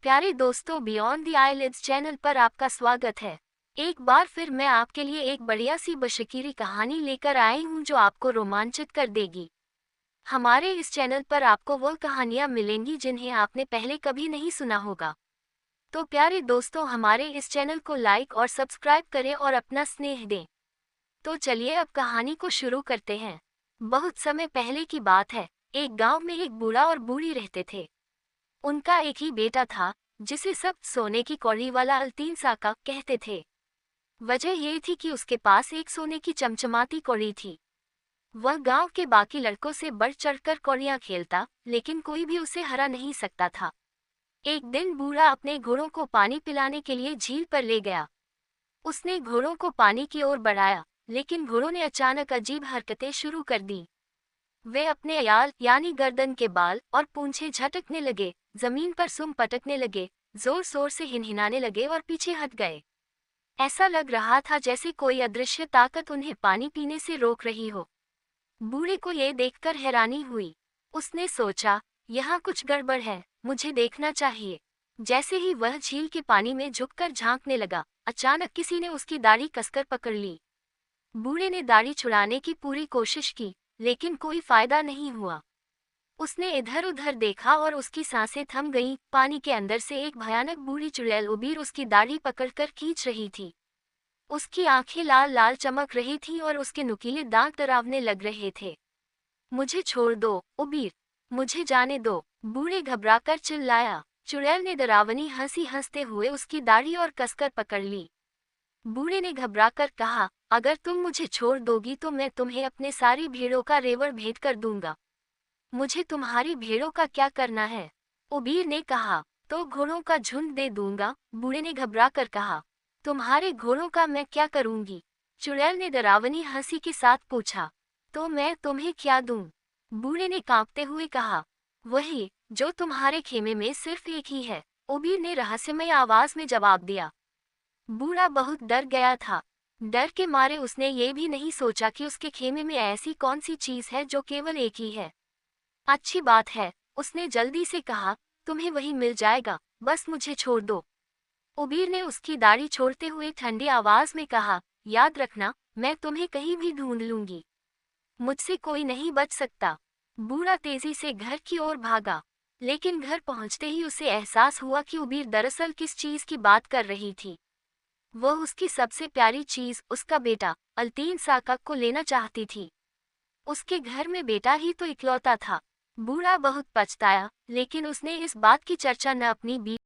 प्यारे दोस्तों, beyond the eyelids channel पर आपका स्वागत है। एक बार फिर मैं आपके लिए एक बढ़िया सी बशकीरी कहानी लेकर आई हूँ जो आपको रोमांचित कर देगी। हमारे इस चैनल पर आपको वो कहानियाँ मिलेंगी जिन्हें आपने पहले कभी नहीं सुना होगा। तो प्यारे दोस्तों, हमारे इस चैनल को लाइक और सब्सक्राइब करें और अपना स्नेह दें। तो चलिए अब कहानी को शुरू करते हैं। बहुत समय पहले की बात है। एक गाँव में एक बूढ़ा और बूढ़ी रहते थे। उनका एक ही बेटा था, जिसे सब सोने की कौड़ी वाला अल्तीन साका कहते थे। वजह ये थी कि उसके पास एक सोने की चमचमाती कौड़ी थी। वह गांव के बाकी लड़कों से बढ़ चढ़कर कौड़ियां खेलता, लेकिन कोई भी उसे हरा नहीं सकता था। एक दिन बूढ़ा अपने घोड़ों को पानी पिलाने के लिए झील पर ले गया। उसने घोड़ों को पानी की ओर बढ़ाया, लेकिन घोड़ों ने अचानक अजीब हरकतें शुरू कर दी। वे अपने याल यानी गर्दन के बाल और पूंछें झटकने लगे, जमीन पर सुम पटकने लगे, जोर जोर से हिनहिनाने लगे और पीछे हट गए। ऐसा लग रहा था जैसे कोई अदृश्य ताकत उन्हें पानी पीने से रोक रही हो। बूढ़े को ये देखकर हैरानी हुई। उसने सोचा, यहाँ कुछ गड़बड़ है, मुझे देखना चाहिए। जैसे ही वह झील के पानी में झुककर झांकने लगा, अचानक किसी ने उसकी दाढ़ी कसकर पकड़ ली। बूढ़े ने दाढ़ी छुड़ाने की पूरी कोशिश की, लेकिन कोई फायदा नहीं हुआ। उसने इधर उधर देखा और उसकी सांसें थम गईं। पानी के अंदर से एक भयानक बूढ़ी चुड़ैल उबीर उसकी दाढ़ी पकड़कर खींच रही थी। उसकी आंखें लाल लाल चमक रही थीं और उसके नुकीले दांत डरावने लग रहे थे। मुझे छोड़ दो, उबीर, मुझे जाने दो, बूढ़े घबराकर चिल्लाया। चुड़ैल ने डरावनी हंसी हंसते हुए उसकी दाढ़ी और कसकर पकड़ ली। बूढ़े ने घबराकर कहा, अगर तुम मुझे छोड़ दोगी तो मैं तुम्हें अपने सारी भेड़ों का रेवड़ भेंट कर दूंगा। मुझे तुम्हारी भेड़ों का क्या करना है? उबीर ने कहा, तो घोड़ों का झुंड दे दूंगा। बूढ़े ने घबराकर कहा, तुम्हारे घोड़ों का मैं क्या करूंगी? चुड़ैल ने डरावनी हंसी के साथ पूछा, तो मैं तुम्हें क्या दूं? बूढ़े ने कांपते हुए कहा, वही जो तुम्हारे खेमे में सिर्फ एक ही है। उबीर ने रहस्यमय आवाज में जवाब दिया। बूढ़ा बहुत डर गया था। डर के मारे उसने ये भी नहीं सोचा कि उसके खेमे में ऐसी कौन सी चीज है जो केवल एक ही है। अच्छी बात है, उसने जल्दी से कहा, तुम्हें वही मिल जाएगा, बस मुझे छोड़ दो। उबीर ने उसकी दाढ़ी छोड़ते हुए ठंडी आवाज में कहा, याद रखना, मैं तुम्हें कहीं भी ढूंढ लूंगी। मुझसे कोई नहीं बच सकता। बूढ़ा तेजी से घर की ओर भागा, लेकिन घर पहुंचते ही उसे एहसास हुआ कि उबीर दरअसल किस चीज की बात कर रही थी। वह उसकी सबसे प्यारी चीज, उसका बेटा अल्तीन साका को लेना चाहती थी। उसके घर में बेटा ही तो इकलौता था। बूढ़ा बहुत पछताया, लेकिन उसने इस बात की चर्चा न अपनी बीवी